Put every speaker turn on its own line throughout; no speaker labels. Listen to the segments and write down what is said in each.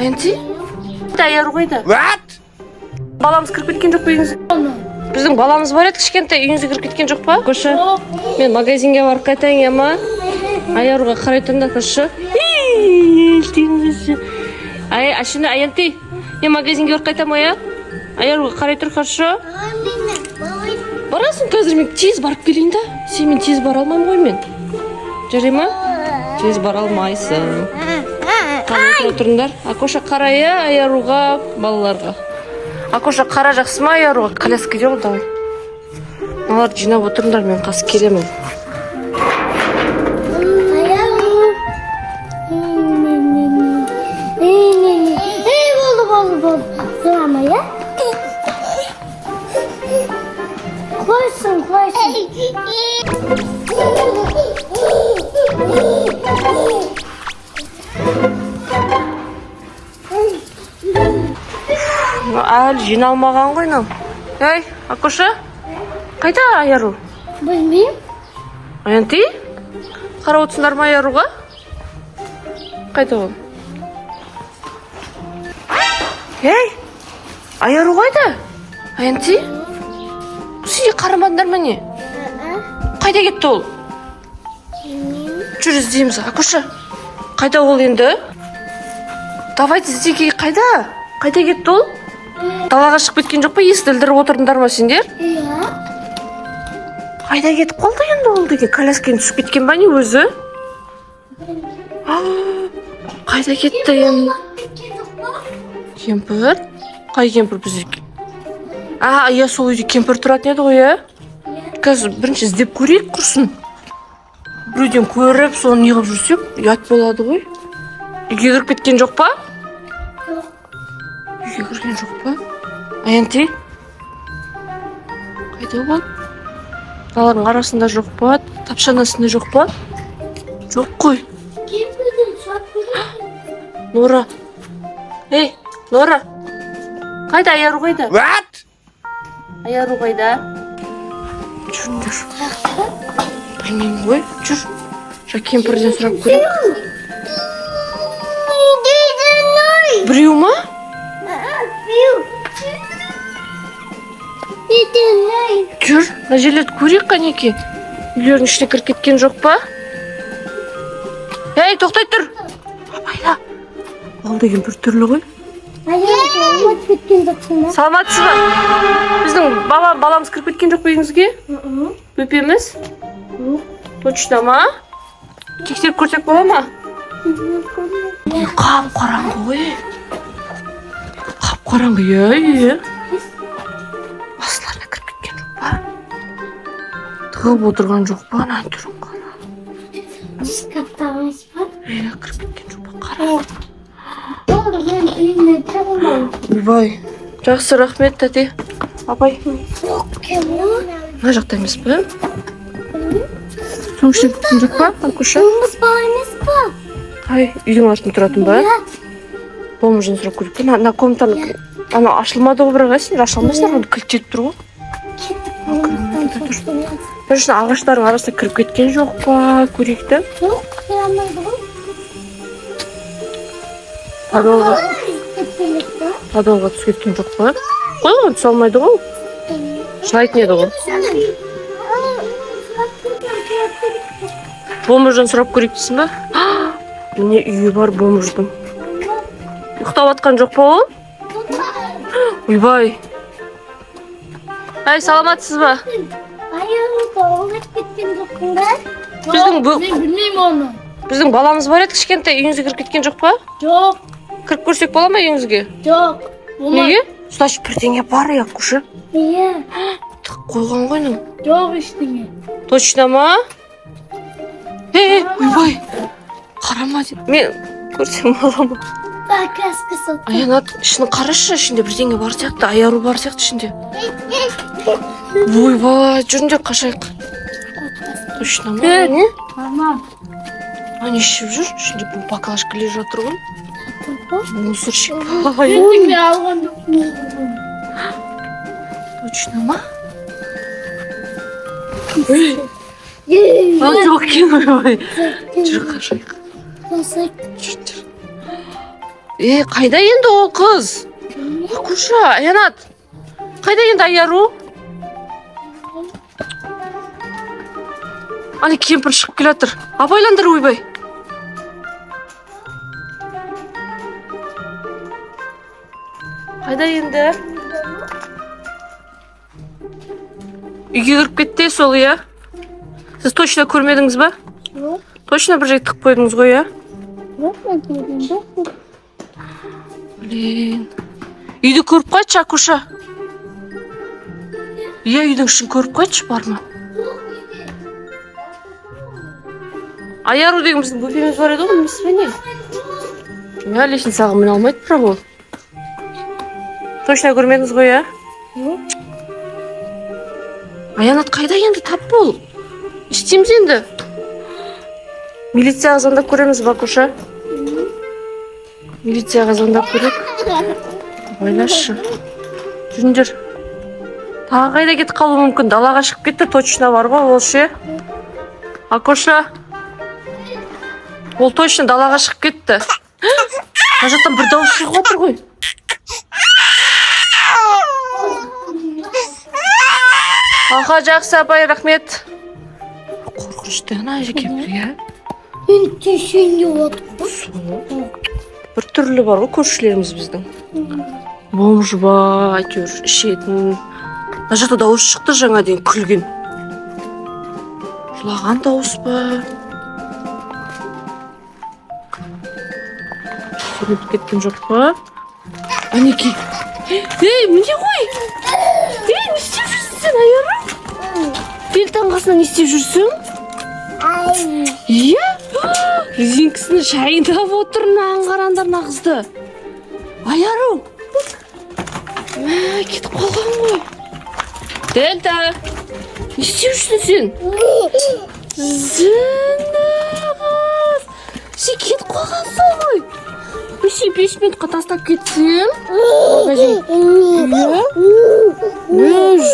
Аянти? Аяру қайда?
What?
Баламыз кіріп кеткен жоқ па үйіңізге? Біздің баламыз бар еді, кішкентай үйіңізге кіріп кеткен жоқ па? Көші, мен магазинге барып қайтайын ема. Аяруға қарай тұрыңдар, көші. Ай, ашыны Аянти, мен магазинге барып қайтам ая. Аяруға қарай тұр, көші. Барасың, қазір мен тез барып келейін да. Сен мен тез бара алмаймын ғой мен. Жарай ма? Тез бара алмайсың. Қалай тұра тұрыңдар. Акоша қарай, Аяруға, балаларға. Акоша қара жақсы ма Аяруға? Коляска де ғой, давай. Олар жинап отырыңдар, мен қас келемін.
Болды. Сұрама, я? Қойсын.
Әлі жиналмаған ғой, нау. Әй, Акоша? Қайда Аяру?
Білмейм.
Аянти? Қарап отырсыңдар ма Аяруға? Қайда ол? Ей, Аяру қайда? Аянти? Сізге қарамадыңдар ма не? Қайда кетті ол? Жүр іздейміз. Акоша, қайда ол енді? Давайте іздеуге қайда? Қайда кетті ол? Далаға шығып кеткен жоқ па? Есікті ілдіріп отырдыңдар ма сендер?
Иә.
Қайда кетіп қалды енді ол деген? Коляскадан түсіп кеткен ба не өзі? Қайда кетті енді? Кемпір? Қай кемпір бізде? Иә, сол үйде кемпір тұратын еді ғой, иә? Қазір бірінші іздеп көрейік құрсын. Біреуден көріп, соны неғып жүрсек, ұят болады ғой. Үйге кіріп кеткен жоқ па? Үйге кірген жоқ па? Аянти? Қайда ол? Далардың арасында жоқ па? Тапшанасында жоқ па? Жоқ қой.
Кемпірден сұрақ көрейін.
Нора. Ей, Нора. Қайда Аяру қайда?
What?
Аяру қайда? Жүріңдер. Білмеймін ғой. Жүр. Кемпірден сұрап көрейік. Біреу ма? Жүр, мына жерлерді көрейік қанеке. Үйлердің ішіне кіріп кеткен жоқ па? Ей, тоқтай тұр. Қайда? Ол деген бір түрлі ғой.
Аят кеткен жоқсың ба?
Саламатсыз ба? Біздің баламыз кіріп кеткен жоқ па үйіңізге? Бөпеміз? Точно ма? Тексеріп көрсек бола ма? Қап-қараңғы ғой. Қап-қараңғы, иә. Басыларына кіріп кеткен жоқ па? Тығып отырған жоқ па? Ана түрін қара.
Шкафтамыз ба?
Кіріп кеткен жоқ па? Қара.
Болды, мен үйіне шығамын.
Ойбай. Жақсы, рахмет, тәте. Апай. Мына жақта емес па? Соның ішіне кеткен жоқ па? Акоша?
Болмыс ба емес па?
Ай, үйдің артында тұратын ба? Болмыжын сұрап көрейік па? Ана комнатаны ашылмады ғой бірақ, сендер аша алмайсыңдар ғой, кілттеліп тұр ғой. Біріншін ағаштардың арасына кіріп кеткен жоқ па? Көрейік та?
Жоқ, кіре алмайды ғой.
Подолға түс кеткен жоқ па? Қой ғой, түс алмайды ғой. Шылайтын еді ғой. Болмыждан сұрап көрейік дейсің ба? Міне үйі бар болмыждың. Ұйықтап атқан жоқ па ол? Ойбай. Ай, саламатсыз ба?
Аяғымда олап кеткен жоқпын ба?
Мен
білмеймін оны.
Біздің баламыз бар еді, кішкентай үйіңізге кіріп кеткен жоқ па?
Жоқ.
Кіріп көрсек бола ма үйіңізге?
Жоқ.
Неге? Значит, бірдеңе бар, Якуша.
Иә.
Тық қойған ғой ну.
Жоқ ештеңе.
Точно ма? Ойбай. Қарама деп. Мен көрсем бола ма?
Коляска сатты.
Аянат, ішін қарашы, ішінде бірдеңе бар сияқты, Аяру бар сияқты ішінде. Ойбай, жүріңдер қашайық. Точно ма? Не?
Мамам.
Не ішіп жүр? Ішінде бұл баклажкалар жатыр ғой. Мусорщик.
Мен алған жоқпын.
Точно ма? Жоқ екен ойбай. Жүр қашайық. Жүр. Қайда енді ол қыз? Акуша, Аянат. Қайда енді Аяру? Ане кемпір шығып келе жатыр. Абайландыр ойбай. Қайда енді? Үйге кіріп кетті сол, иә? Сіз точно көрмедіңіз ба?
Жоқ.
Точно бір жай тығып қойдыңыз ғой, иә?
Жоқ, мен көрген жоқпын.
Блин. Үйді көріп қайтшы, Акуша. Иә, үйдің ішін көріп қайтшы, бар ма? Аяру деген біздің бөпеміз бар еді ғой, білмейсіз бе не? Я лестницаға міне алмайды, бірақ ол. Точно көрмедіңіз ғой, иә?
Жоқ.
Аянат қайда енді, тап бол. Іштейміз енді. Милицияға звондап көреміз, Акуша. Милицияға звондап көрек. Ойлашы. Жүріңдер. Тағы қайда кетіп қалуы мүмкін? Далаға шығып кетті, точно бар ғой ол ше. Акуша. Ол точно далаға шығып кетті. Ана жақтан бір дауыс шығып отыр ғой. Аха, жақсы апай, рахмет. Қорқынышты ана кемпір, иә?
Мен тешенде отыр.
Бір түрлі бар ғой көршілеріміз біздің. Бомж ба, әйтеуір ішетін. Ана жақта дауыс шықты жаңа дейін күлген. Жылаған дауыс ба? Сөйлеп кеткен жоқ па? Анеки. Міне ғой. Не істеп жүрсің сен, Аяру? Бел таңғасынан не істеп жүрсің? Иә? Резинкасының шайындап отыр, нағын қарандар нағызды. Аяру. Кетіп қалған ғой. Дельта. Не істеп жүрсің сен? Зінағыз. Сен кетіп қалғансың ғой. Сен 5 минутқа тастап кетсем? Иә?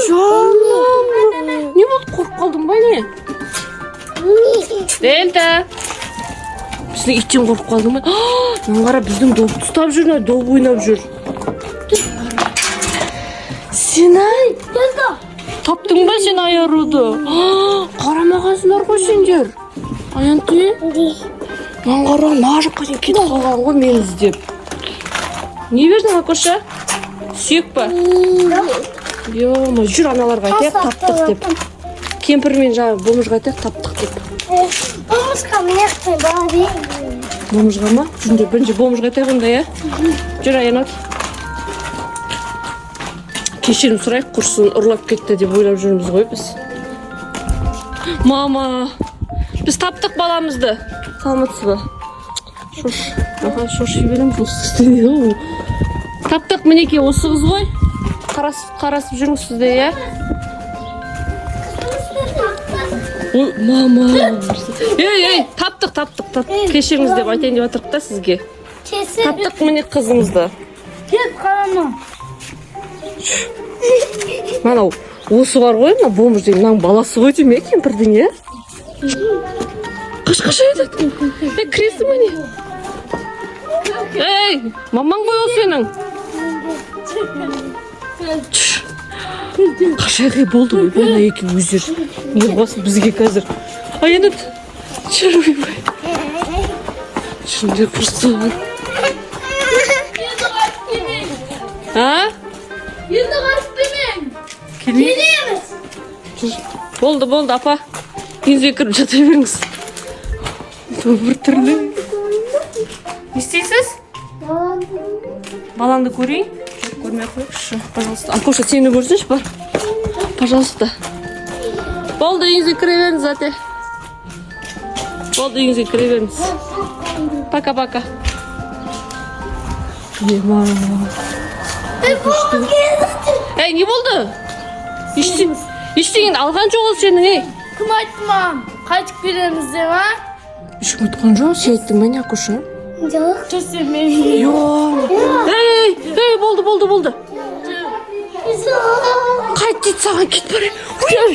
Жаным. Не болды, қорқып қалдың ба не? Дельта. Біздің иттен қорқып қалдың ба? Наңғара біздің допты ұстап жүр, доп ойнап жүр. Сен ай?
Дельта.
Таптың ба сен Аяруды? Қарамағансыңдар ғой сендер. Аянты? Наңғара мына жаққа дейін кетіп қалған ғой мені іздеп. Не бердің, Акуша? Сүйек па? Йома, жүр аналарға айтайық, таптық деп. Кемпірмен жаңа бомжға айтайық, таптық деп.
Бомжға мені бар.
Бомжға ма? Жүріңдер, бірінші бомжға айтайық онда, иә? Жүр, Аянат. Кешірім сұрайық, құрсын ұрлап кетті деп ойлап жүрміз ғой біз. Мама, біз таптық баламызды. Саламатсыз ба? Шош. Аха, шоши береміз осы істене. Таптық, мінеке осы қыз ғой. Қарасып жүріңіз сізде, иә? Ой, мама. Ей, таптық. Кешіріңіз деп айтайын деп жатырық та сізге. Таптық, міне қызымызды.
Кеп қарама.
Манау, осы бар ғой, мына бомж деймін, мынаның баласы ғой деймін, кемпірдің, иә? Қаш айтады. Кіресің ме не? Ей, мамаң ғой ол сенің. Қашай болды ғой, бана екен өздер. Не басын бізге қазір. Аянат, жүр ойбай. Жүріңдер құрсын.
Енді қашып демең.
Келмейміз. Болды, апа. Үйіңізге кіріп жата беріңіз. Бір түрлі. Не істейсіз? Балаңды көрейін. Көрмей қойықшы, пожалуйста. Акуша, сені көрсінші, бар. Пожалуйста. Болды, үйіңізге кіре беріңіз, ате. Болды, үйіңізге кіре беріңіз. Пока. Ема. Ей, не болды? Ештеңені алған жоқ ол сенің, ей.
Кім айтты мам? Қайтып береміз деп, а?
Ешкім айтқан жоқ, сен айттың ба не, Акуша?
Жоқ. Жүрсем мен.
Ей, болды. Қайт дейді саған, кет бар. Ей,